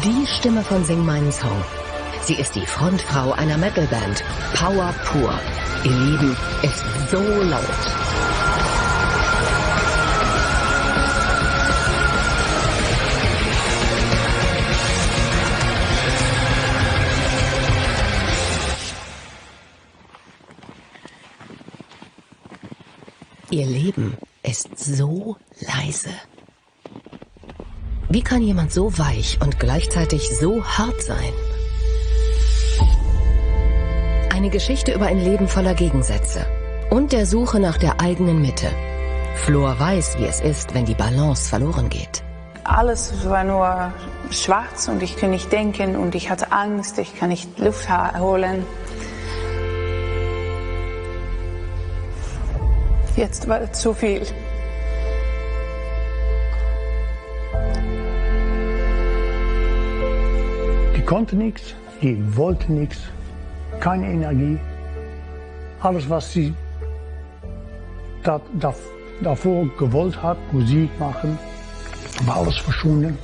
Die Stimme von Sing meinen Song. Sie ist die Frontfrau einer Metalband. Power pur. Ihr Leben ist so laut. Ihr Leben ist so leise. Wie kann jemand so weich und gleichzeitig so hart sein? Eine Geschichte über ein Leben voller Gegensätze und der Suche nach der eigenen Mitte. Flor weiß, wie es ist, wenn die Balance verloren geht. Alles war nur schwarz und ich konnte nicht denken und ich hatte Angst, ich kann nicht Luft holen. Jetzt war es zu viel. Die konnte nichts, die wollte nichts, keine Energie. Alles, was sie davor gewollt hat, Musik machen, war alles verschwunden.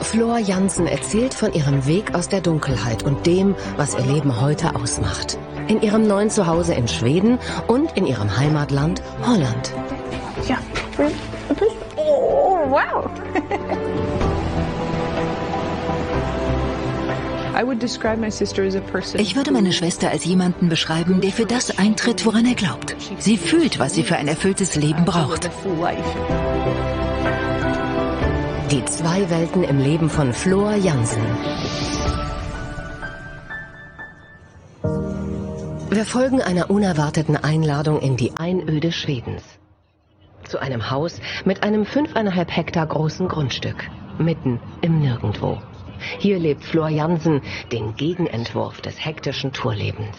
Flor Jansen erzählt von ihrem Weg aus der Dunkelheit und dem, was ihr Leben heute ausmacht. In ihrem neuen Zuhause in Schweden und in ihrem Heimatland Holland. Ja, oh, wow. Ich würde meine Schwester als jemanden beschreiben, der für das eintritt, woran er glaubt. Sie fühlt, was sie für ein erfülltes Leben braucht. Die zwei Welten im Leben von Flor Jansen. Wir folgen einer unerwarteten Einladung in die Einöde Schwedens. Zu einem Haus mit einem 5,5 Hektar großen Grundstück, mitten im Nirgendwo. Hier lebt Flor Jansen, den Gegenentwurf des hektischen Tourlebens.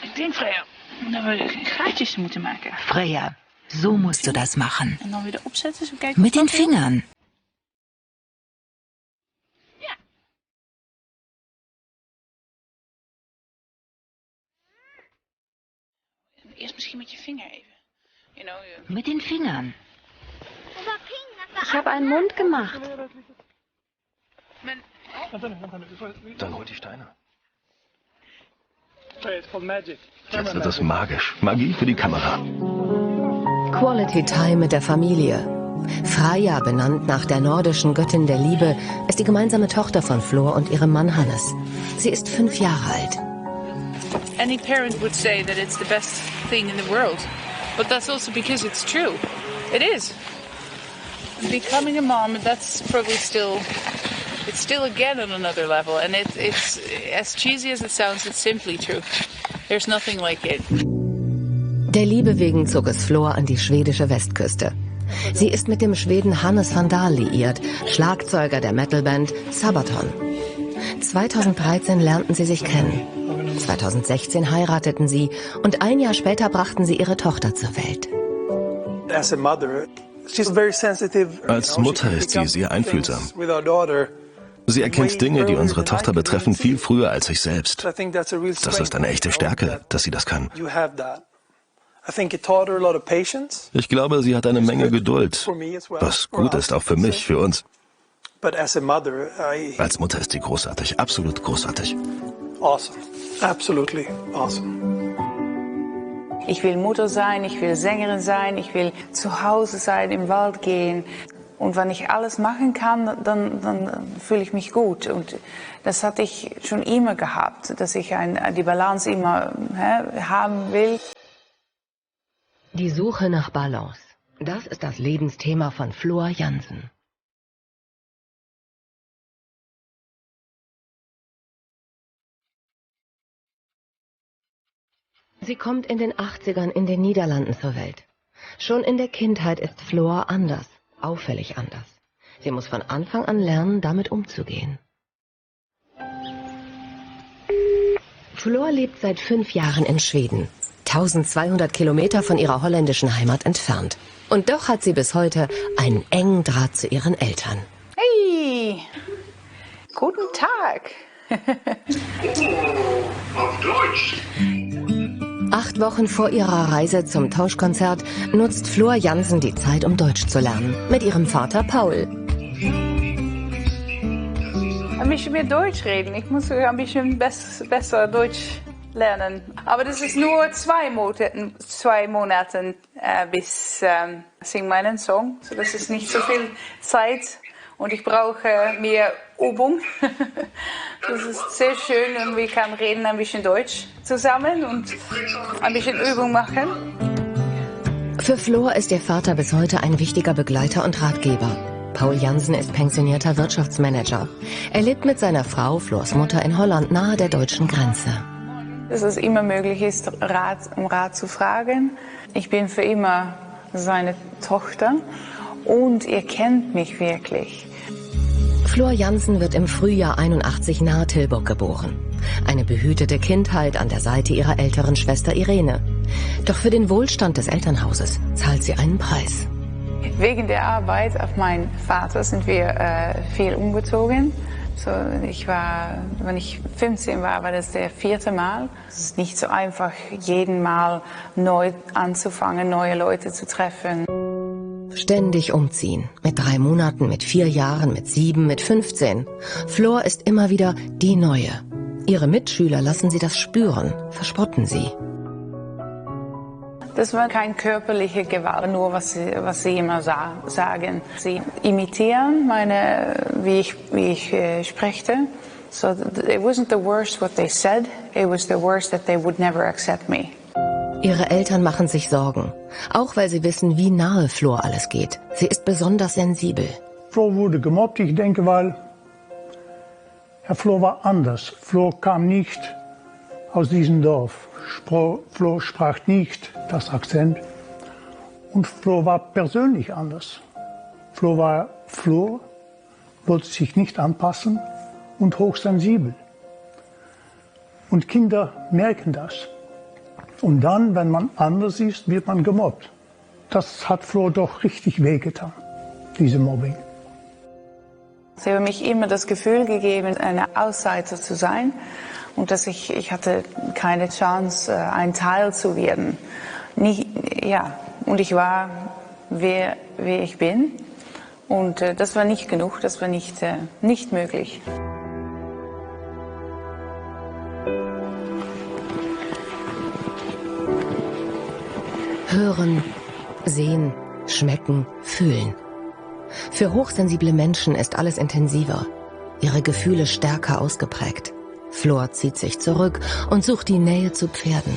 Ik denk, Freya, dat we gaatjes moeten maken. Freya, so musst du das machen. En dan weer opzetten, zo kijken. Mit den Fingern. Ja. Eerst misschien met je vinger even. Mit den Fingern. Ich habe einen Mund gemacht. Dann hol die Steine. Jetzt wird es magisch. Magie für die Kamera. Quality Time mit der Familie. Freya, benannt nach der nordischen Göttin der Liebe, ist die gemeinsame Tochter von Flor und ihrem Mann Hannes. Sie ist 5 Jahre alt. Any parent would say that it's the best thing in the world. But that's also because it's true. It is. Becoming a mom, that's probably still again on another level. And it's as cheesy as it sounds, it's simply true. There's nothing like it. Der Liebe wegen zog es Flor an die schwedische Westküste. Sie ist mit dem Schweden Hannes van Dahl liiert, Schlagzeuger der Metalband Sabaton. 2013 lernten sie sich kennen. 2016 heirateten sie und ein Jahr später brachten sie ihre Tochter zur Welt. Als Mutter ist sie sehr einfühlsam. Sie erkennt Dinge, die unsere Tochter betreffen, viel früher als ich selbst. Das ist eine echte Stärke, dass sie das kann. Ich glaube, sie hat eine Menge Geduld, was gut ist, auch für mich, für uns. Als Mutter ist sie großartig, absolut großartig. Awesome. Absolutely awesome. Ich will Mutter sein, ich will Sängerin sein, ich will zu Hause sein, im Wald gehen. Und wenn ich alles machen kann, dann fühle ich mich gut. Und das hatte ich schon immer gehabt, dass ich die Balance immer haben will. Die Suche nach Balance. Das ist das Lebensthema von Flor Jansen. Sie kommt in den 80ern in den Niederlanden zur Welt. Schon in der Kindheit ist Flor anders, auffällig anders. Sie muss von Anfang an lernen, damit umzugehen. Flor lebt seit 5 Jahren in Schweden, 1200 Kilometer von ihrer holländischen Heimat entfernt. Und doch hat sie bis heute einen engen Draht zu ihren Eltern. Hey, guten Tag. Auf Deutsch. 8 Wochen vor ihrer Reise zum Tauschkonzert nutzt Floor Jansen die Zeit, um Deutsch zu lernen. Mit ihrem Vater Paul. Ein bisschen mehr Deutsch reden. Ich muss ein bisschen besser Deutsch lernen. Aber das ist nur 2 Monate bis sing meinen Song. So, das ist nicht so viel Zeit und ich brauche mehr Übung. Das ist sehr schön und wir können reden ein bisschen Deutsch zusammen und ein bisschen Übung machen. Für Floor ist ihr Vater bis heute ein wichtiger Begleiter und Ratgeber. Paul Jansen ist pensionierter Wirtschaftsmanager. Er lebt mit seiner Frau, Floors Mutter, in Holland nahe der deutschen Grenze. Dass es immer möglich ist, um Rat zu fragen. Ich bin für immer seine Tochter und er kennt mich wirklich. Floor Jansen wird im Frühjahr 81 nahe Tilburg geboren. Eine behütete Kindheit an der Seite ihrer älteren Schwester Irene. Doch für den Wohlstand des Elternhauses zahlt sie einen Preis. Wegen der Arbeit auf meinen Vater sind wir viel umgezogen. So, wenn ich 15 war das der 4. Mal. Es ist nicht so einfach, jeden Mal neu anzufangen, neue Leute zu treffen. Ständig umziehen. Mit 3 Monaten, mit 4 Jahren, mit 7, mit 15. Floor ist immer wieder die Neue. Ihre Mitschüler lassen sie das spüren, verspotten sie. Das war keine körperliche Gewalt, nur was sie immer sagen. Sie imitieren wie ich spreche. So it wasn't the worst what they said, it was the worst that they would never accept me. Ihre Eltern machen sich Sorgen, auch weil sie wissen, wie nahe Floor alles geht. Sie ist besonders sensibel. Floor wurde gemobbt, ich denke, weil Herr Floor war anders. Floor kam nicht aus diesem Dorf. Floor sprach nicht das Akzent und Floor war persönlich anders. Floor, wollte sich nicht anpassen und hochsensibel. Und Kinder merken das. Und dann, wenn man anders ist, wird man gemobbt. Das hat Floor doch richtig wehgetan, diese Mobbing. Sie haben mich immer das Gefühl gegeben, eine Außenseiter zu sein. Und dass ich hatte keine Chance, ein Teil zu werden. Und ich war, wer ich bin. Und das war nicht genug, das war nicht möglich. Hören, sehen, schmecken, fühlen. Für hochsensible Menschen ist alles intensiver, ihre Gefühle stärker ausgeprägt. Floor zieht sich zurück und sucht die Nähe zu Pferden.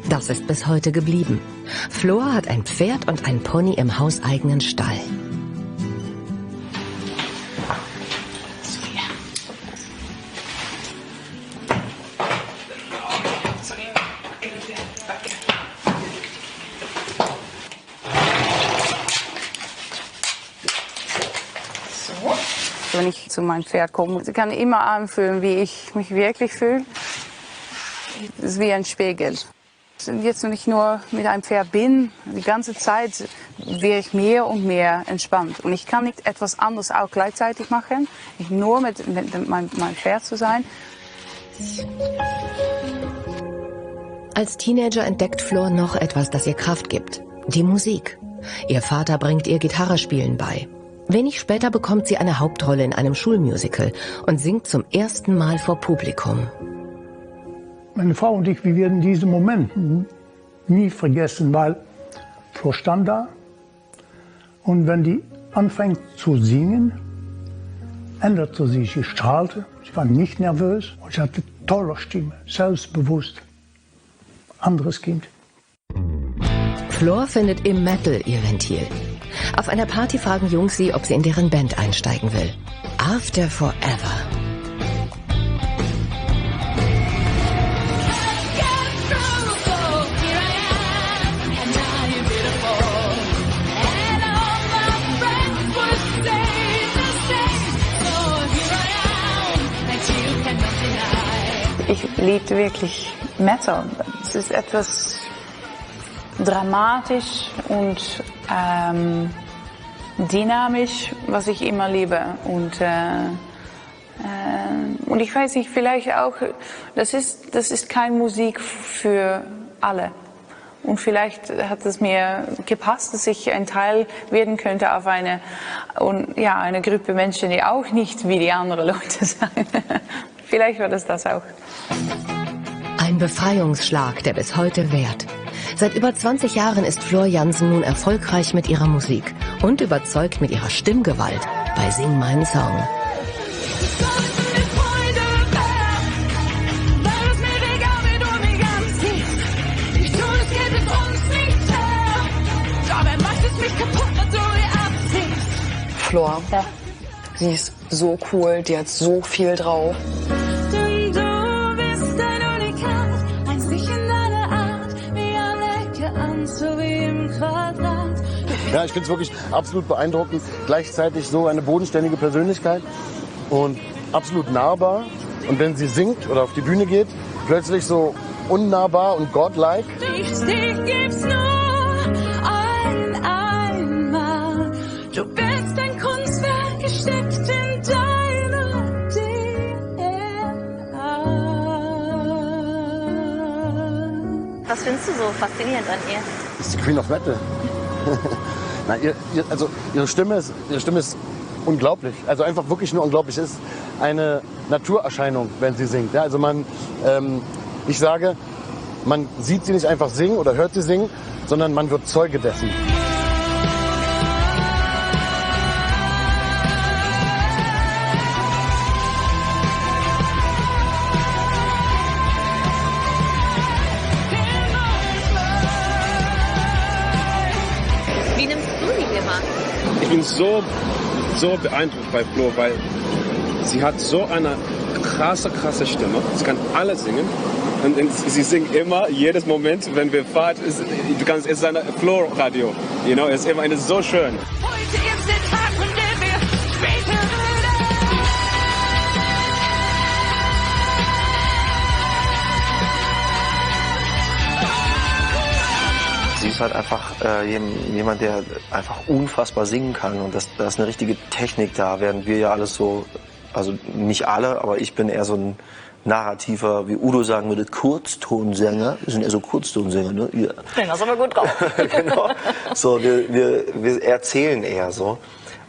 Das ist bis heute geblieben. Floor hat ein Pferd und ein Pony im hauseigenen Stall. Wenn ich zu meinem Pferd komme, ich kann immer anfühlen, wie ich mich wirklich fühle. Es ist wie ein Spiegel. Jetzt, wenn ich nur mit einem Pferd bin, die ganze Zeit werde ich mehr und mehr entspannt. Und ich kann nicht etwas anderes auch gleichzeitig machen, nicht nur mit meinem Pferd zu sein. Als Teenager entdeckt Floor noch etwas, das ihr Kraft gibt: die Musik. Ihr Vater bringt ihr Gitarrespielen bei. Wenig später bekommt sie eine Hauptrolle in einem Schulmusical und singt zum ersten Mal vor Publikum. Meine Frau und ich, wir werden diesen Moment nie vergessen, weil Floor stand da und wenn die anfängt zu singen, änderte sie sich, strahlte, sie war nicht nervös und sie hatte eine tolle Stimme, selbstbewusst, anderes Kind. Floor findet im Metal ihr Ventil. Auf einer Party fragen Jungs sie, ob sie in deren Band einsteigen will. After Forever. Ich liebte wirklich Metal. Es ist etwas dramatisch und dynamisch, was ich immer liebe. Und Und ich weiß nicht, vielleicht auch, das ist keine Musik für alle. Und vielleicht hat es mir gepasst, dass ich ein Teil werden könnte auf eine Gruppe Menschen, die auch nicht wie die anderen Leute sind. Vielleicht war das auch. Ein Befreiungsschlag, der bis heute währt. Seit über 20 Jahren ist Floor Jansen nun erfolgreich mit ihrer Musik und überzeugt mit ihrer Stimmgewalt bei Sing meinen Song. Floor, ja. Sie ist so cool, die hat so viel drauf. Denn du bist ein Unikat, einzig in deiner Art, wie alle geahnt, so wie im Quadrat. Ja, ich finde es wirklich absolut beeindruckend. Gleichzeitig so eine bodenständige Persönlichkeit und absolut nahbar. Und wenn sie singt oder auf die Bühne geht, plötzlich so unnahbar und godlike. Dich gibt's nur einmal. Du bist ein Kunstwerk, gesteckt in deiner DNA. Was findest du so faszinierend an ihr? Das ist die Queen of Metal. Nein, ihre Stimme ist unglaublich. Also einfach wirklich nur unglaublich. Es ist eine Naturerscheinung, wenn sie singt. Ja, also ich sage, man sieht sie nicht einfach singen oder hört sie singen, sondern man wird Zeuge dessen. Wie nimmst du die hier wahr? Ich bin so beeindruckt bei Floor, weil sie hat so eine krasse Stimme. Sie kann alles singen. Und sie singt immer, jedes Moment, wenn wir fahren, es ist ein Floor-Radio. Es ist immer so schön. Heute ist der Tag, von dem wir später Sie ist halt einfach jemand, der einfach unfassbar singen kann. Und da ist eine richtige Technik da, während wir ja alles so, also nicht alle, aber ich bin eher so ein narrativer, wie Udo sagen würde, Kurztonsänger. Wir sind eher so Kurztonsänger, ne? Ja. Das ist aber gut drauf. Genau. So, wir erzählen eher so.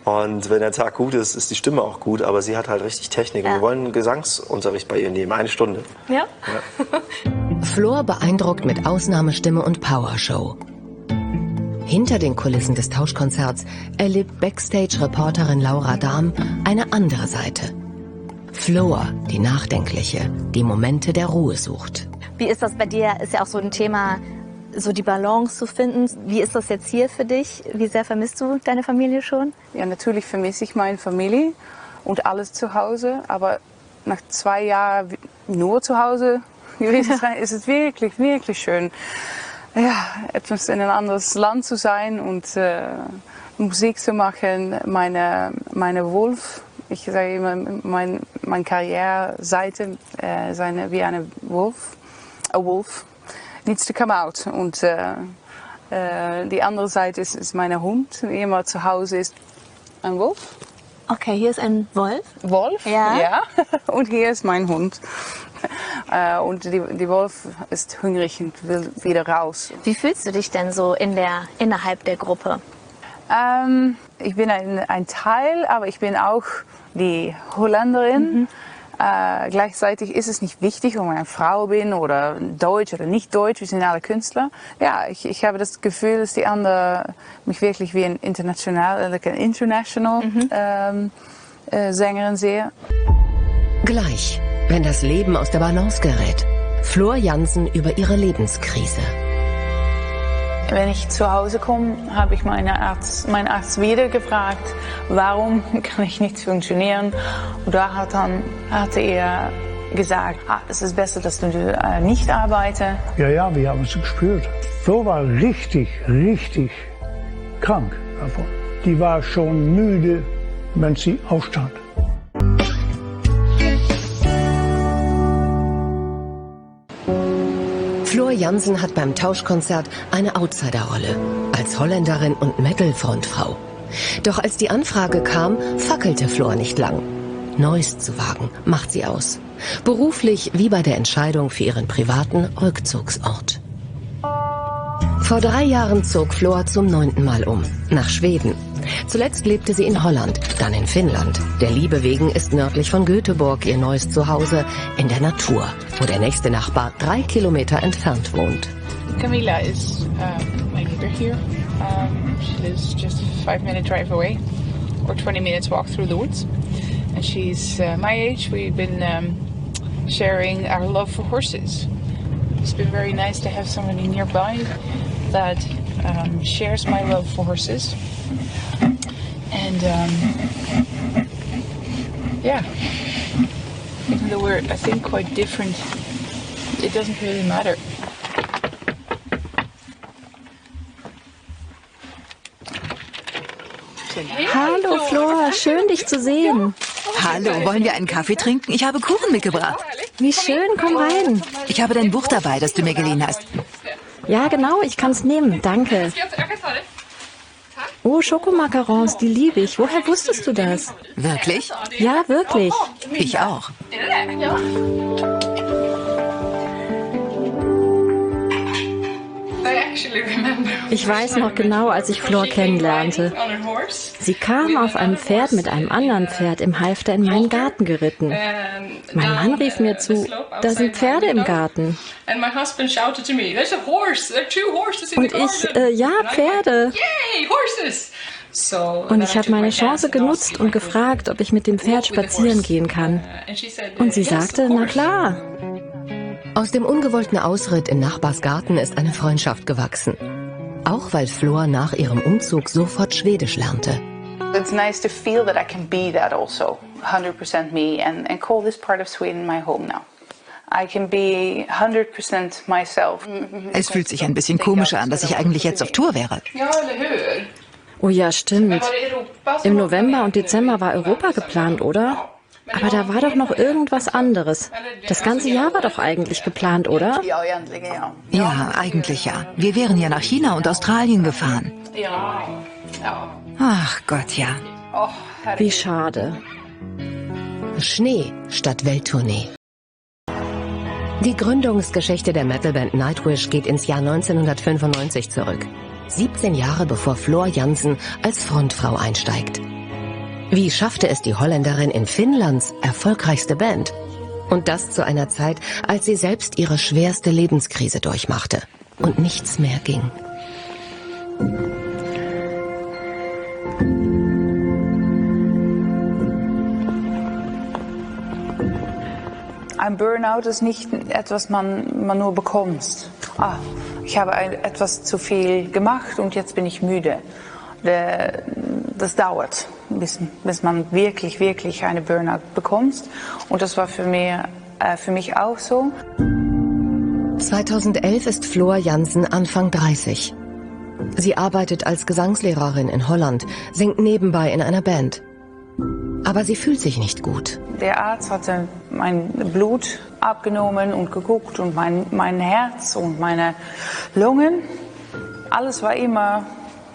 Und wenn der Tag gut ist, ist die Stimme auch gut, aber sie hat halt richtig Technik. Und wir wollen einen Gesangsunterricht bei ihr nehmen, 1 Stunde. Ja? Floor beeindruckt mit Ausnahmestimme und Powershow. Hinter den Kulissen des Tauschkonzerts erlebt Backstage-Reporterin Laura Dahm eine andere Seite. Floor, die Nachdenkliche, die Momente der Ruhe sucht. Wie ist das bei dir? Ist ja auch so ein Thema, so die Balance zu finden. Wie ist das jetzt hier für dich? Wie sehr vermisst du deine Familie schon? Ja, natürlich vermisse ich meine Familie und alles zu Hause. Aber nach 2 Jahren nur zu Hause gewesen sein, ist es wirklich, wirklich schön, ja, etwas in ein anderes Land zu sein und Musik zu machen. Meine Wolf, ich sage immer, meine Karriereseite wie eine Wolf. A wolf needs to come out. Und die andere Seite ist mein Hund, wie immer zu Hause ist ein Wolf. Okay, hier ist ein Wolf. Wolf? Ja. Und hier ist mein Hund. Und die Wolf ist hungrig und will wieder raus. Wie fühlst du dich denn so innerhalb der Gruppe? Ich bin ein Teil, aber ich bin auch die Holländerin. Gleichzeitig ist es nicht wichtig, ob ich eine Frau bin oder Deutsch oder nicht Deutsch. Wir sind alle Künstler. Ja, ich habe das Gefühl, dass die anderen mich wirklich wie eine international Sängerin sehen. Gleich, wenn das Leben aus der Balance gerät. Floor Jansen über ihre Lebenskrise. Wenn ich zu Hause komme, habe ich meinen Arzt wieder gefragt, warum kann ich nicht funktionieren? Und da hatte er gesagt, es ist besser, dass du nicht arbeitest. Ja, wir haben es gespürt. Floor war richtig krank davon. Die war schon müde, wenn sie aufstand. Floor Jansen hat beim Tauschkonzert eine Outsiderrolle als Holländerin und Metal-Frontfrau. Doch als die Anfrage kam, fackelte Floor nicht lang. Neues zu wagen, macht sie aus. Beruflich wie bei der Entscheidung für ihren privaten Rückzugsort. Vor 3 Jahren zog Floor zum 9. Mal um, nach Schweden. Zuletzt lebte sie in Holland, dann in Finnland. Der Liebe wegen ist nördlich von Göteborg ihr neues Zuhause in der Natur, wo der nächste Nachbar 3 Kilometer entfernt wohnt. Camilla is my neighbor here. She lives just a 5-minute drive away, or 20 minutes walk through the woods. And she's my age. We've been sharing our love for horses. It's been very nice to have somebody nearby that shares my love for horses. And yeah, even though we're, I think, quite different, it doesn't really matter. Hallo Flor, schön dich zu sehen. Hallo, wollen wir einen Kaffee trinken? Ich habe Kuchen mitgebracht. Wie schön, komm rein. Ich habe dein Buch dabei, das du mir geliehen hast. Ja, genau, ich kann's nehmen, danke. Oh, Schokomacarons, die liebe ich. Woher wusstest du das? Wirklich? Ja, wirklich. Ich auch. Ich weiß noch genau, als ich Flor kennenlernte. Sie kam auf einem Pferd mit einem anderen Pferd im Halfter in meinen Garten geritten. Mein Mann rief mir zu, da sind Pferde im Garten. Und ich, ja, Pferde. Und ich habe meine Chance genutzt und gefragt, ob ich mit dem Pferd spazieren gehen kann. Und sie sagte, na klar. Aus dem ungewollten Ausritt in Nachbars Garten ist eine Freundschaft gewachsen. Auch weil Flor nach ihrem Umzug sofort Schwedisch lernte. It's nice to feel that I can be that also, 100% me, and call this part of Sweden my home now. I can be 100% myself. Es fühlt sich ein bisschen komisch an, dass ich eigentlich jetzt auf Tour wäre. Oh ja, stimmt. Im November und Dezember war Europa geplant, oder? Aber da war doch noch irgendwas anderes. Das ganze Jahr war doch eigentlich geplant, oder? Ja, eigentlich ja. Wir wären ja nach China und Australien gefahren. Ach Gott, ja. Wie schade. Schnee statt Welttournee. Die Gründungsgeschichte der Metalband Nightwish geht ins Jahr 1995 zurück. 17 Jahre bevor Floor Jansen als Frontfrau einsteigt. Wie schaffte es die Holländerin in Finnlands erfolgreichste Band? Und das zu einer Zeit, als sie selbst ihre schwerste Lebenskrise durchmachte und nichts mehr ging. Ein Burnout ist nicht etwas, man nur bekommt. Ich habe etwas zu viel gemacht und jetzt bin ich müde. Das dauert, bis man wirklich eine Burnout bekommt. Und das war für mich auch so. 2011 ist Floor Jansen Anfang 30. Sie arbeitet als Gesangslehrerin in Holland, singt nebenbei in einer Band. Aber sie fühlt sich nicht gut. Der Arzt hatte mein Blut abgenommen und geguckt und mein Herz und meine Lungen. Alles war immer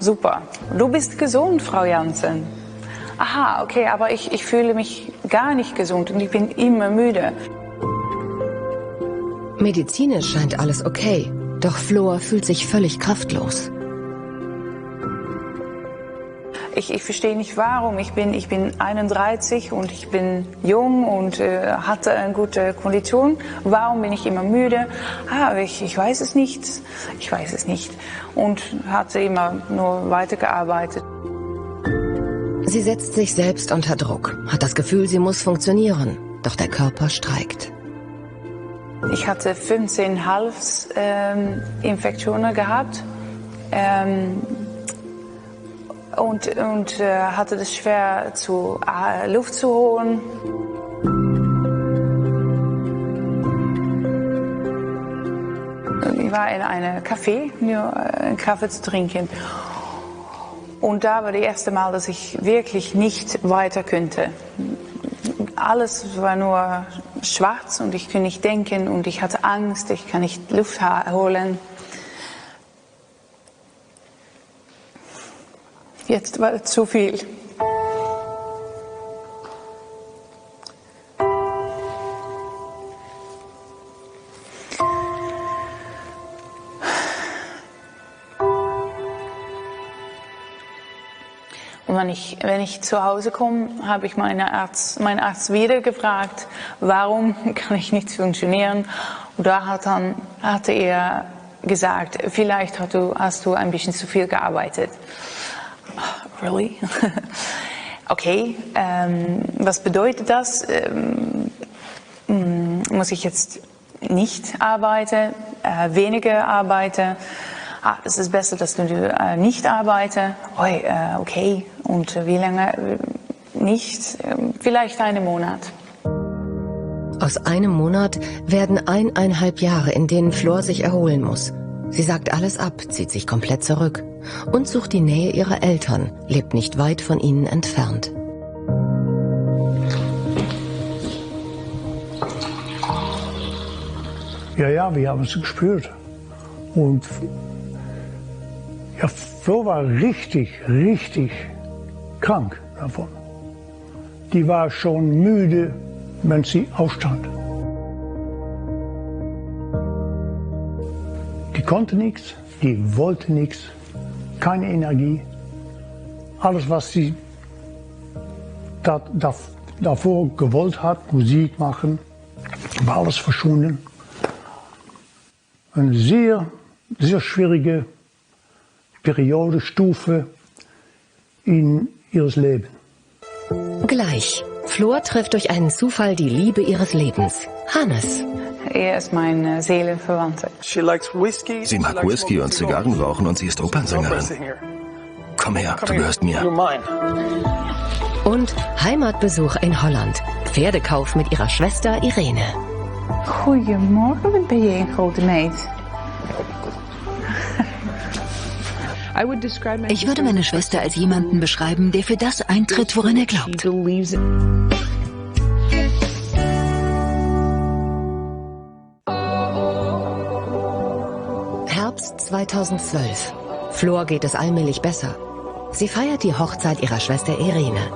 super. Du bist gesund, Frau Jansen. Aha, okay, aber ich fühle mich gar nicht gesund und ich bin immer müde. Medizinisch scheint alles okay, doch Floor fühlt sich völlig kraftlos. Ich verstehe nicht warum. Ich bin 31 und ich bin jung und hatte eine gute Kondition. Warum bin ich immer müde? Ich weiß es nicht. Ich weiß es nicht. Und hatte immer nur weitergearbeitet. Sie setzt sich selbst unter Druck, hat das Gefühl, sie muss funktionieren. Doch der Körper streikt. Ich hatte 15 Halsinfektionen gehabt. Und hatte es schwer, Luft zu holen. Ich war in einem Café, nur einen Kaffee zu trinken. Und da war das erste Mal, dass ich wirklich nicht weiter konnte. Alles war nur schwarz und ich konnte nicht denken und ich hatte Angst, ich kann nicht Luft holen. Jetzt war es zu viel. Und wenn ich zu Hause komme, habe ich meinen Arzt wieder gefragt, warum kann ich nicht funktionieren? Und da hatte er gesagt, vielleicht hast du ein bisschen zu viel gearbeitet. Really? Okay, was bedeutet das? Muss ich jetzt nicht arbeiten, weniger arbeiten? Es ist besser, dass du nicht arbeitest. Okay, und wie lange nicht? Vielleicht einen Monat. Aus einem Monat werden 1,5 Jahre, in denen Flor sich erholen muss. Sie sagt alles ab, zieht sich komplett zurück und sucht die Nähe ihrer Eltern, lebt nicht weit von ihnen entfernt. Ja, wir haben es gespürt. Und ja, Flor war richtig krank davon. Die war schon müde, wenn sie aufstand. Die konnte nichts, die wollte nichts, keine Energie. Alles, was sie davor gewollt hat, Musik machen, war alles verschwunden. Eine sehr schwierige Periode, Stufe in ihres Lebens. Gleich. Flor trifft durch einen Zufall die Liebe ihres Lebens, Hannes. Er ist mein Seelenverwandter. Sie mag Whisky und Zigarren rauchen und sie ist Opernsängerin. Komm her, du gehörst mir. Und Heimatbesuch in Holland. Pferdekauf mit ihrer Schwester Irene. Goedemorgen, ben je een grote meid? Ich würde meine Schwester als jemanden beschreiben, der für das eintritt, woran er glaubt. Herbst 2012. Flor geht es allmählich besser. Sie feiert die Hochzeit ihrer Schwester Irene.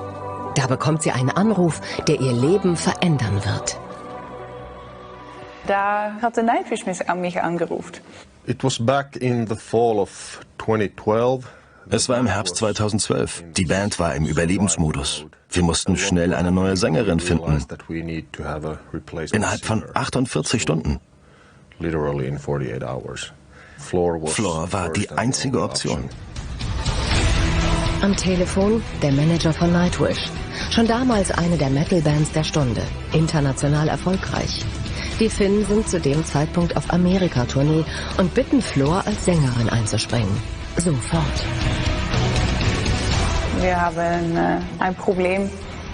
Da bekommt sie einen Anruf, der ihr Leben verändern wird. Da hat der Nightwish mich angerufen. It was back in the fall of 2012. Es war im Herbst 2012. Die Band war im Überlebensmodus. Wir mussten schnell eine neue Sängerin finden. Innerhalb von 48 Stunden. Flor war die einzige Option. Am Telefon der Manager von Nightwish. Schon damals eine der Metal-Bands der Stunde. International erfolgreich. Die Finnen sind zu dem Zeitpunkt auf Amerika-Tournee und bitten Flor als Sängerin einzuspringen. Sofort. Wir haben ein Problem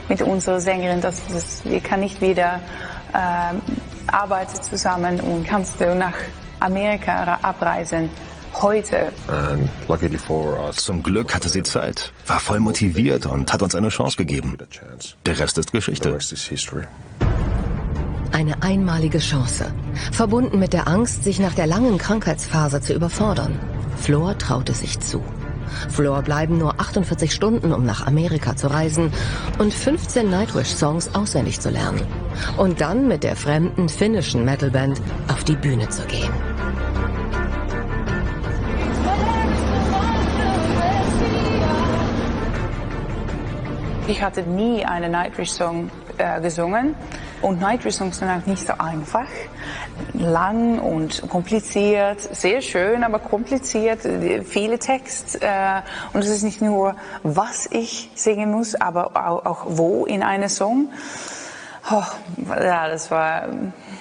mit unserer Sängerin, wir kann nicht wieder arbeiten zusammen und kannst du nach Amerika abreisen. Heute. Zum Glück hatte sie Zeit, war voll motiviert und hat uns eine Chance gegeben. Der Rest ist Geschichte. Eine einmalige Chance, verbunden mit der Angst, sich nach der langen Krankheitsphase zu überfordern. Flor traute sich zu. Flor bleiben nur 48 Stunden, um nach Amerika zu reisen und 15 Nightwish-Songs auswendig zu lernen. Und dann mit der fremden finnischen Metalband auf die Bühne zu gehen. Ich hatte nie einen Nightwish-Song gesungen. Und Nightwish-Songs sind auch nicht so einfach. Lang und kompliziert, sehr schön, aber kompliziert, viele Texte. Und es ist nicht nur, was ich singen muss, aber auch wo in einem Song. Oh, ja, das war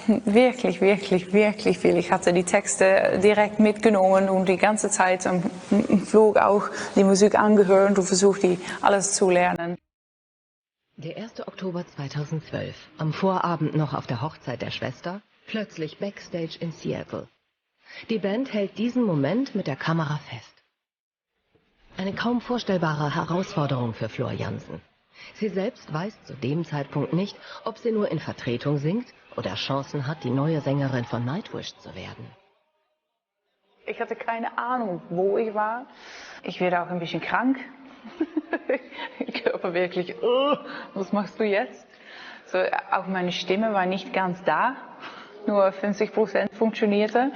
wirklich viel. Ich hatte die Texte direkt mitgenommen und die ganze Zeit am Flug auch die Musik angehört und versucht, die alles zu lernen. Der 1. Oktober 2012, am Vorabend noch auf der Hochzeit der Schwester, plötzlich Backstage in Seattle. Die Band hält diesen Moment mit der Kamera fest. Eine kaum vorstellbare Herausforderung für Flor Jansen. Sie selbst weiß zu dem Zeitpunkt nicht, ob sie nur in Vertretung singt oder Chancen hat, die neue Sängerin von Nightwish zu werden. Ich hatte keine Ahnung, wo ich war. Ich werde auch ein bisschen krank. Körper wirklich, was machst du jetzt? So, auch meine Stimme war nicht ganz da, nur 50% funktionierte.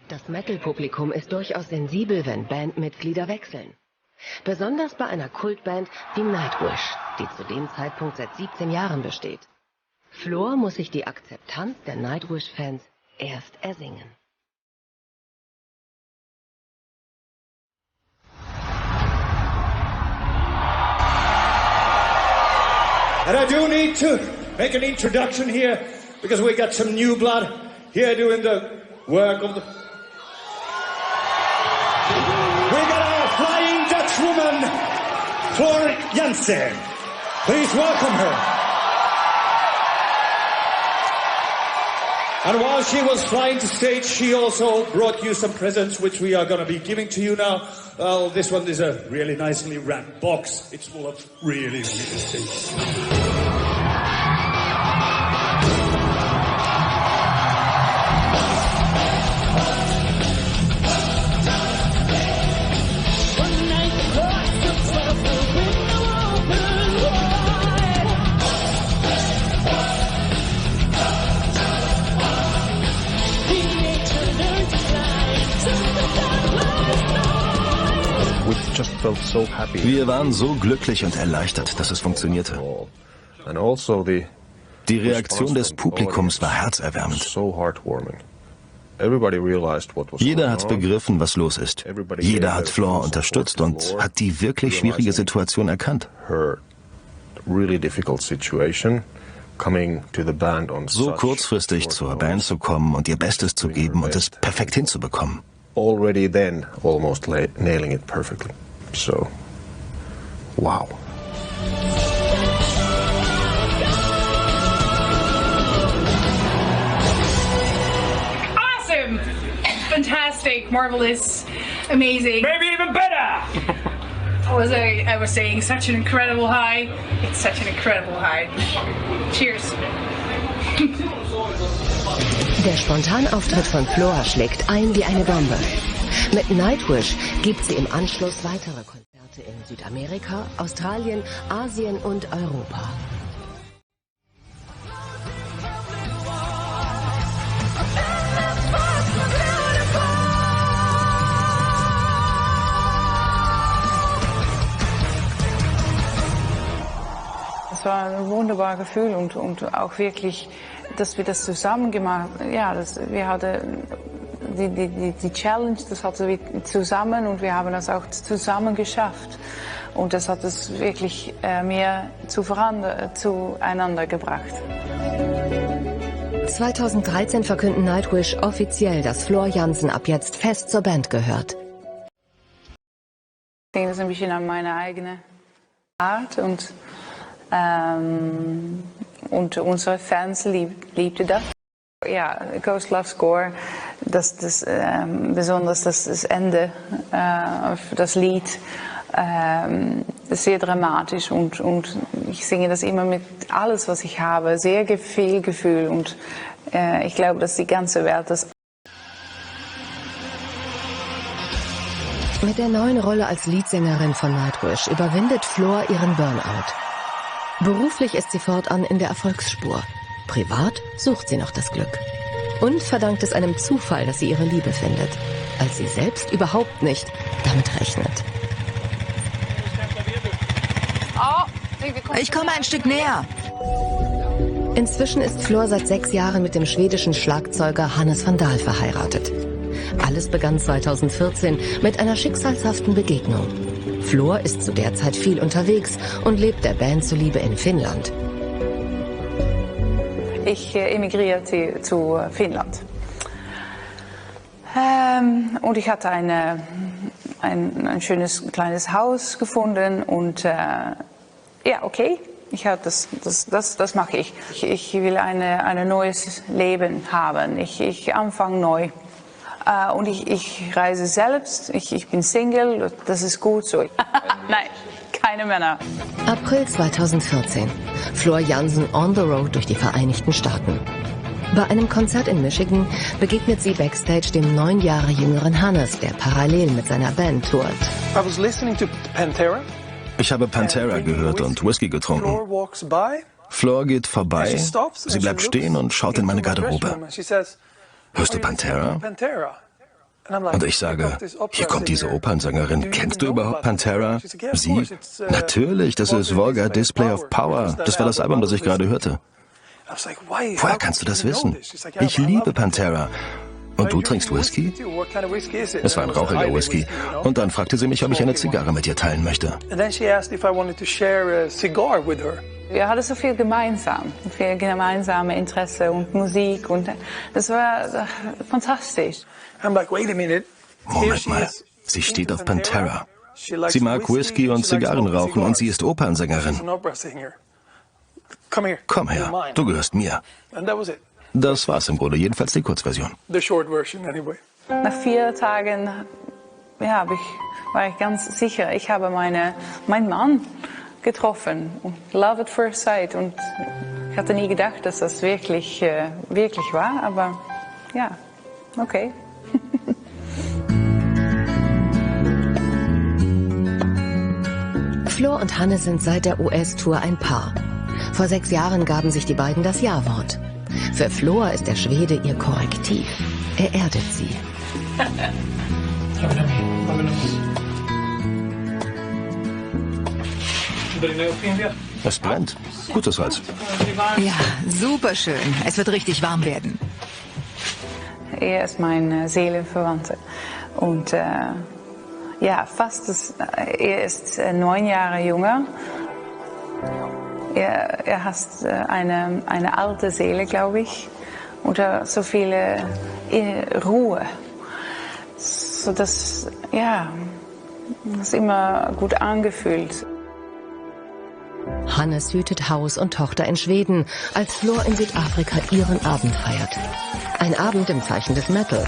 Das Metal-Publikum ist durchaus sensibel, wenn Bandmitglieder wechseln. Besonders bei einer Kultband wie Nightwish, die zu dem Zeitpunkt seit 17 Jahren besteht. Floor muss sich die Akzeptanz der Nightwish-Fans erst ersingen. And I do need to make an introduction here because we got some new blood here doing the work of the... We got our Flying Dutch woman, Floor Jansen. Please welcome her. And while she was flying to stage, she also brought you some presents, which we are going to be giving to you now. Well, this one is a really nicely wrapped box. It's full of really, really things. Wir waren so glücklich und erleichtert, dass es funktionierte. Die Reaktion des Publikums war herzerwärmend. Jeder hat begriffen, was los ist. Jeder hat Floor unterstützt und hat die wirklich schwierige Situation erkannt. So kurzfristig zur Band zu kommen und ihr Bestes zu geben und es perfekt hinzubekommen. Already then, almost nailing it perfectly. So, wow. Awesome! Fantastic, marvelous, amazing. Maybe even better! I was saying, such an incredible high. It's such an incredible high. Cheers. Der Spontanauftritt von Floor schlägt ein wie eine Bombe. Mit Nightwish gibt sie im Anschluss weitere Konzerte in Südamerika, Australien, Asien und Europa. Es war ein wunderbares Gefühl und auch wirklich, dass wir das zusammen gemacht haben. Ja, wir hatten die Challenge, das hatten wir zusammen und wir haben das auch zusammen geschafft. Und das hat es wirklich mehr zueinander gebracht. 2013 verkünden Nightwish offiziell, dass Floor Jansen ab jetzt fest zur Band gehört. Ich denke, das ist ein bisschen an meine eigene Art und unsere Fans liebten das. Ja, Ghost Love Score, besonders das Ende, das Lied, ist sehr dramatisch und ich singe das immer mit alles, was ich habe, sehr viel Gefühl und ich glaube, dass die ganze Welt das. Mit der neuen Rolle als Leadsängerin von Nightwish überwindet Floor ihren Burnout. Beruflich ist sie fortan in der Erfolgsspur. Privat sucht sie noch das Glück. Und verdankt es einem Zufall, dass sie ihre Liebe findet, als sie selbst überhaupt nicht damit rechnet. Ich komme ein Stück näher. Inzwischen ist Floor seit 6 Jahren mit dem schwedischen Schlagzeuger Hannes van Dahl verheiratet. Alles begann 2014 mit einer schicksalshaften Begegnung. Floor ist zu der Zeit viel unterwegs und lebt der Band zuliebe in Finnland. Ich emigrierte zu Finnland. Und ich hatte ein schönes kleines Haus gefunden und ja, okay, das mache ich. Ich will ein neues Leben haben. Ich anfange neu. Und ich reise selbst, ich bin Single, das ist gut so. Nein, keine Männer. April 2014. Floor Jansen on the road durch die Vereinigten Staaten. Bei einem Konzert in Michigan begegnet sie backstage dem 9 Jahre jüngeren Hannes, der parallel mit seiner Band tourt. I was listening to Pantera Ich habe Pantera gehört und Whisky getrunken. Floor geht vorbei, sie bleibt stehen und schaut in meine Garderobe. Hörst du Pantera? Und ich sage, hier kommt diese Opernsängerin. Kennst du überhaupt Pantera? Sie? Natürlich, das ist Vulgar Display of Power. Das war das Album, das ich gerade hörte. Woher kannst du das wissen? Ich liebe Pantera. Und du trinkst Whisky? Es war ein rauchiger Whisky. Und dann fragte sie mich, ob ich eine Zigarre mit ihr teilen möchte. Wir hatten so viel gemeinsam, viel gemeinsame Interesse und Musik und das war fantastisch. Moment mal, sie steht auf Pantera. Sie mag Whisky und Zigarren rauchen und sie ist Opernsängerin. Komm her, du gehörst mir. Das war's im Grunde, jedenfalls die Kurzversion. Nach 4 Tagen war ich ganz sicher, ich habe meinen Mann getroffen. Love at first sight. Und ich hatte nie gedacht, dass das wirklich war, aber ja, okay. Floor und Hannes sind seit der US-Tour ein Paar. Vor 6 Jahren gaben sich die beiden das Ja-Wort. Für Floor ist der Schwede ihr Korrektiv. Er erdet sie. Es brennt. Gutes Holz. Ja, super schön. Es wird richtig warm werden. Er ist mein Seelenverwandter. Und er ist 9 Jahre jünger. Er hat eine alte Seele, glaube ich, oder so viel Ruhe, so dass das immer gut angefühlt. Hannes hütet Haus und Tochter in Schweden, als Floor in Südafrika ihren Abend feiert. Ein Abend im Zeichen des Metal.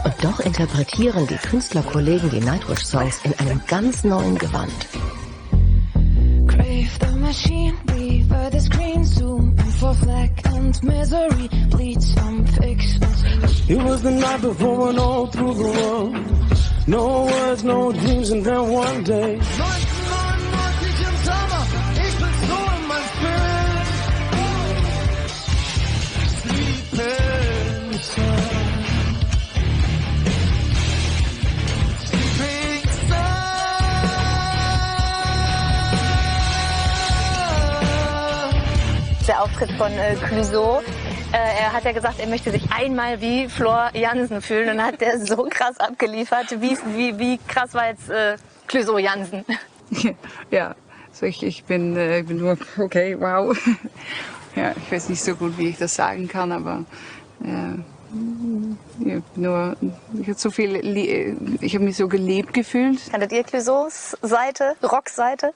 Und doch interpretieren die Künstlerkollegen die Nightwish-Songs in einem ganz neuen Gewand. Crave the machine, reaver the screen, zoom in for flack and misery, bleed some fixes. It was the night before and all through the world. No words, no dreams, and then one day. Der Auftritt von Clouseau. Er hat ja gesagt, er möchte sich einmal wie Floor Jansen fühlen und hat der so krass abgeliefert. Wie krass war jetzt Clouseau Jansen? Ja, also ich bin nur, okay, wow. Ja, ich weiß nicht so gut, wie ich das sagen kann, aber ich habe mich so geliebt gefühlt. Kanntet ihr Clouseaus Seite, Rockseite?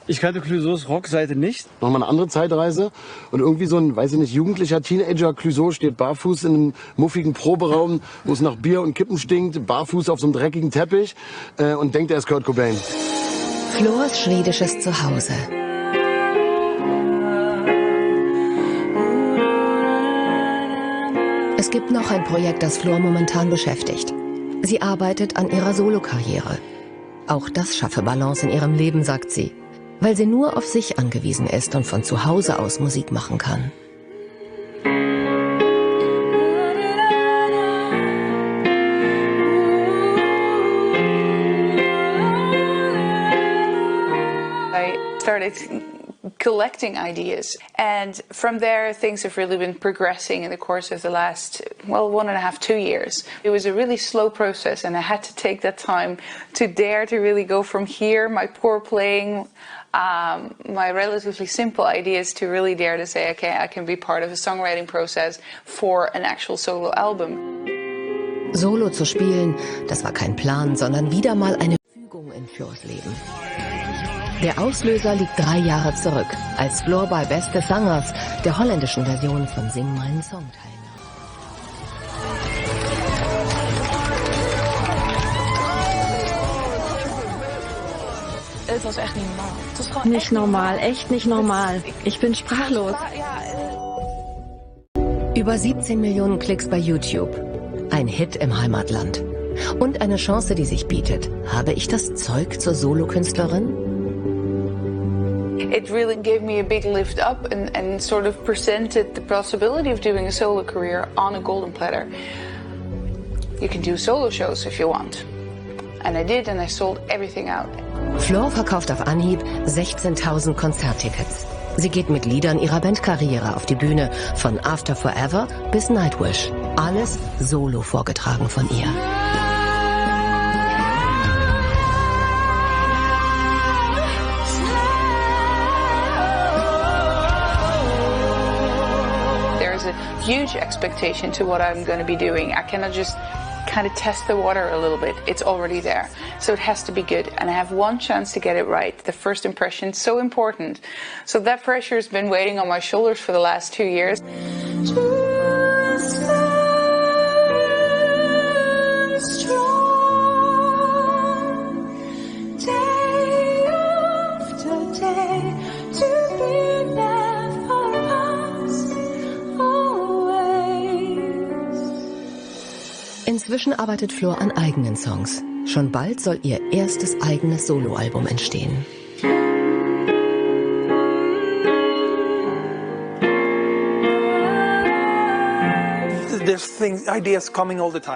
Ich kannte Clouseaus Rockseite nicht. Nochmal eine andere Zeitreise. Und irgendwie so ein, weiß ich nicht, jugendlicher Teenager Clouseau steht barfuß in einem muffigen Proberaum, wo es nach Bier und Kippen stinkt, barfuß auf so einem dreckigen Teppich und denkt, er ist Kurt Cobain. Floors schwedisches Zuhause. Es gibt noch ein Projekt, das Floor momentan beschäftigt. Sie arbeitet an ihrer Solokarriere. Auch das schaffe Balance in ihrem Leben, sagt sie, weil sie nur auf sich angewiesen ist und von zu Hause aus Musik machen kann. I started collecting ideas, and from there things have really been progressing in the course of the last 1.5 to 2 years. It was a really slow process, and I had to take that time to dare to really go from here, my poor playing, my relatively simple ideas, to really dare to say, okay, I can be part of a songwriting process for an actual solo album. Solo zu spielen, das war kein Plan, sondern wieder mal eine Fügung in Floors Leben. Der Auslöser liegt 3 Jahre zurück, als Floor bei Beste Sangers, der holländischen Version von Sing meinen Song, teilnahm. Es war echt nicht normal. Nicht normal, echt nicht normal. Ich bin sprachlos. Über 17 Millionen Klicks bei YouTube. Ein Hit im Heimatland. Und eine Chance, die sich bietet. Habe ich das Zeug zur Solokünstlerin? it really gave me a big lift up and sort of presented the possibility of doing a solo career on a golden platter. You can do solo shows if you want. And I did, and I sold everything out. Floor verkauft auf Anhieb 16.000 Konzerttickets. Sie geht mit Liedern ihrer Bandkarriere auf die Bühne, von After Forever bis Nightwish. Alles solo vorgetragen von ihr. There is a huge expectation to what I'm going to be doing. I cannot just kind of test the water a little bit. It's already there. So it has to be good. And I have one chance to get it right. The first impression is so important. So that pressure has been weighing on my shoulders for the last 2 years. Inzwischen arbeitet Floor an eigenen Songs. Schon bald soll ihr erstes eigenes Soloalbum entstehen.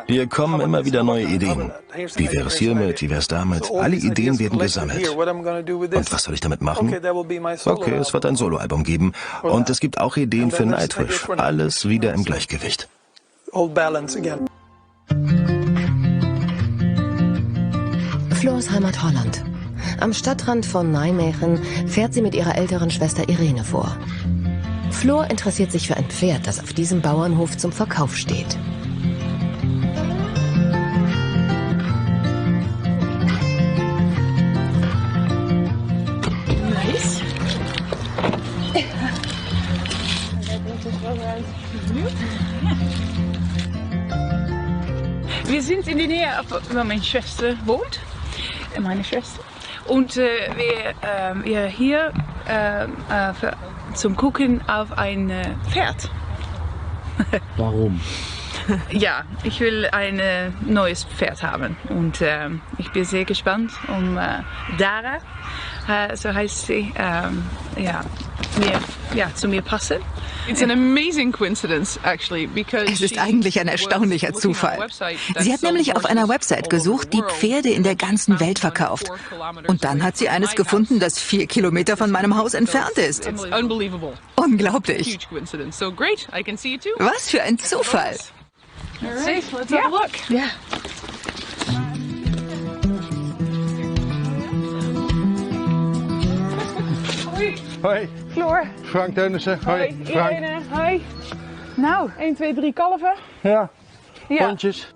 Hier kommen immer wieder neue Ideen. Wie wäre es hiermit, wie wäre es damit? Alle Ideen werden gesammelt. Und was soll ich damit machen? Okay, es wird ein Soloalbum geben. Und es gibt auch Ideen für Nightwish. Alles wieder im Gleichgewicht. Floors Heimat Holland. Am Stadtrand von Nijmegen fährt sie mit ihrer älteren Schwester Irene vor. Floor interessiert sich für ein Pferd, das auf diesem Bauernhof zum Verkauf steht. Nice. Wir sind in der Nähe, wo meine Schwester wohnt. Meine Schwester. Und wir hier zum Gucken auf ein Pferd. Warum? Ja, ich will ein neues Pferd haben. Und ich bin sehr gespannt, Dara, so heißt sie, zu mir passen. Es ist eigentlich ein erstaunlicher Zufall. Sie hat nämlich auf einer Website gesucht, die Pferde in der ganzen Welt verkauft. Und dann hat sie eines gefunden, das 4 Kilometer von meinem Haus entfernt ist. Unglaublich. Was für ein Zufall. Let's have a look. Ja. Hoi. Floor. Frank Teunissen. Hoi. Frank. Irene. Hoi. Nou, 1, 2, 3 kalven. Ja. Ja. Hondjes.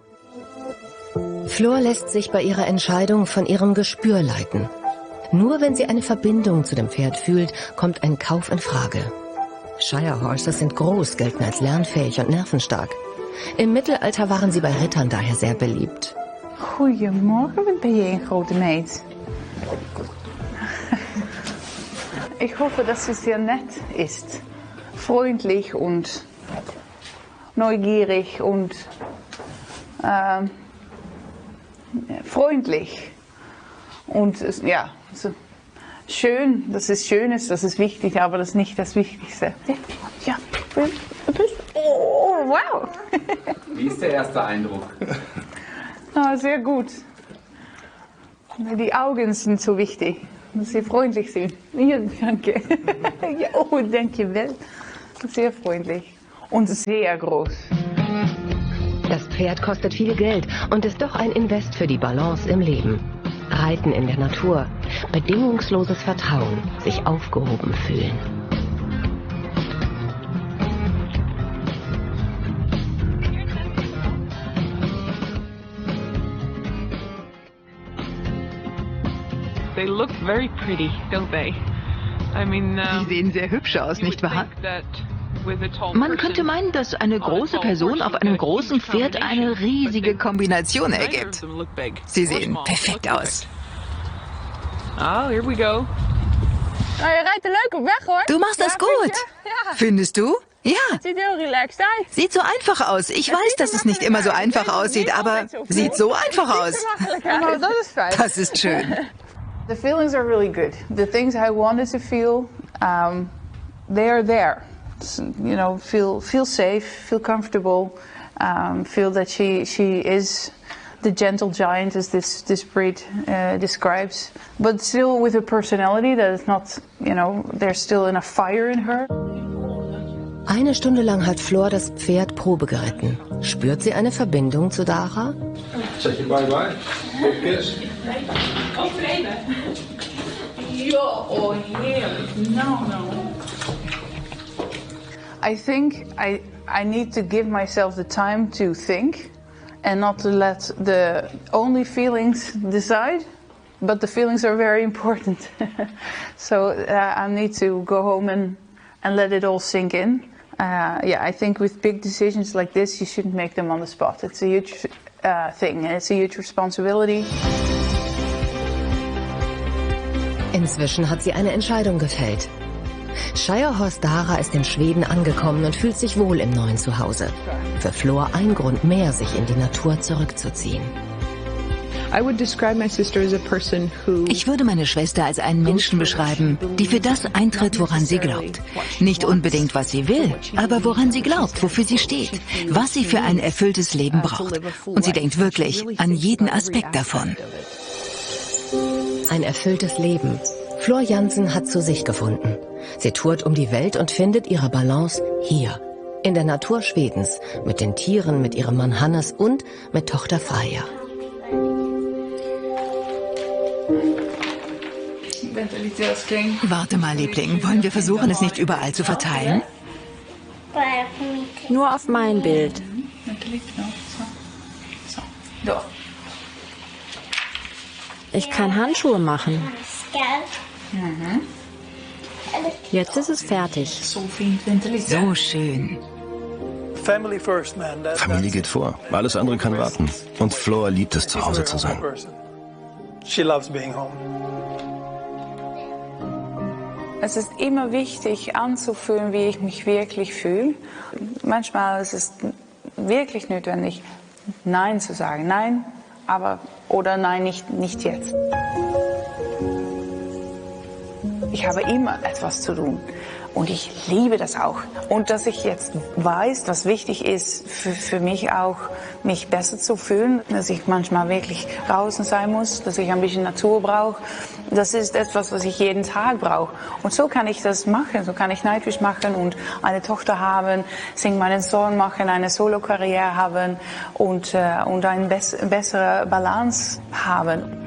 Floor lässt sich bei ihrer Entscheidung von ihrem Gespür leiten. Nur wenn sie eine Verbindung zu dem Pferd fühlt, kommt ein Kauf in Frage. Shire Horses sind groß, gelten als lernfähig und nervenstark. Im Mittelalter waren sie bei Rittern daher sehr beliebt. Goedemorgen, wat ben je een grote meid? Ich hoffe, dass sie sehr nett ist. Freundlich und neugierig und freundlich. Und ja, so schön, dass es schön ist, das ist wichtig, aber das ist nicht das Wichtigste. Ja, oh, wow. Wie ist der erste Eindruck? Ah, sehr gut. Die Augen sind so wichtig, dass sie freundlich sind. Ja, danke. Ja, oh, danke wel. Sehr freundlich und sehr groß. Das Pferd kostet viel Geld und ist doch ein Invest für die Balance im Leben. Reiten in der Natur, bedingungsloses Vertrauen, sich aufgehoben fühlen. They look very pretty, don't they? I mean, Die sehen sehr hübsch aus, nicht wahr? Man könnte meinen, dass eine große Person auf einem großen Pferd eine riesige Kombination ergibt. Sie sehen perfekt aus. Oh, here we go. Oh, je rijdt er leuk op weg, hoor. Du machst das gut. Findest du? Ja. Sieht heel relaxed uit. Sieht so einfach aus. Ich weiß, dass es nicht immer so einfach aussieht, aber sieht so einfach aus. Das ist fijn. Das ist schön. The feelings are really good. The things I wanted to feel, they are there. You know, feel safe, feel comfortable, feel that she is the gentle giant as this breed describes, but still with a personality that is not, you know, there's still enough fire in her. Eine Stunde lang hat Flor das Pferd Probe geritten. Spürt sie eine Verbindung zu Dara? Zeg je bye-bye. Good kiss. Oh, vreemde. Ja, oh, heerlijk. No. I think I need to give myself the time to think and not to let the only feelings decide, but the feelings are very important. So I need to go home and let it all sink in. I think with big decisions like this, you shouldn't make them on the spot. It's a huge thing, and it's a huge responsibility. Inzwischen hat sie eine Entscheidung gefällt. Shirehorse Dara ist in Schweden angekommen und fühlt sich wohl im neuen Zuhause. Für Flor ein Grund mehr, sich in die Natur zurückzuziehen. Ich würde meine Schwester als einen Menschen beschreiben, die für das eintritt, woran sie glaubt. Nicht unbedingt, was sie will, aber woran sie glaubt, wofür sie steht, was sie für ein erfülltes Leben braucht. Und sie denkt wirklich an jeden Aspekt davon. Ein erfülltes Leben. Flor Jansen hat zu sich gefunden. Sie tourt um die Welt und findet ihre Balance hier, in der Natur Schwedens, mit den Tieren, mit ihrem Mann Hannes und mit Tochter Freya. Warte mal, Liebling, wollen wir versuchen, es nicht überall zu verteilen? Nur auf mein Bild. Ich kann Handschuhe machen. Jetzt ist es fertig. So schön. Familie geht vor. Alles andere kann warten. Und Flor liebt es, zu Hause zu sein. Es ist immer wichtig anzufühlen, wie ich mich wirklich fühle. Manchmal ist es wirklich notwendig, Nein zu sagen. Nein, oder nein, nicht jetzt. Ich habe immer etwas zu tun und ich liebe das auch. Und dass ich jetzt weiß, was wichtig ist für mich auch, mich besser zu fühlen, dass ich manchmal wirklich draußen sein muss, dass ich ein bisschen Natur brauche. Das ist etwas, was ich jeden Tag brauche. Und so kann ich das machen. So kann ich Nightwish machen und eine Tochter haben, Sing meinen Sohn machen, eine Solo-Karriere haben und eine bessere Balance haben.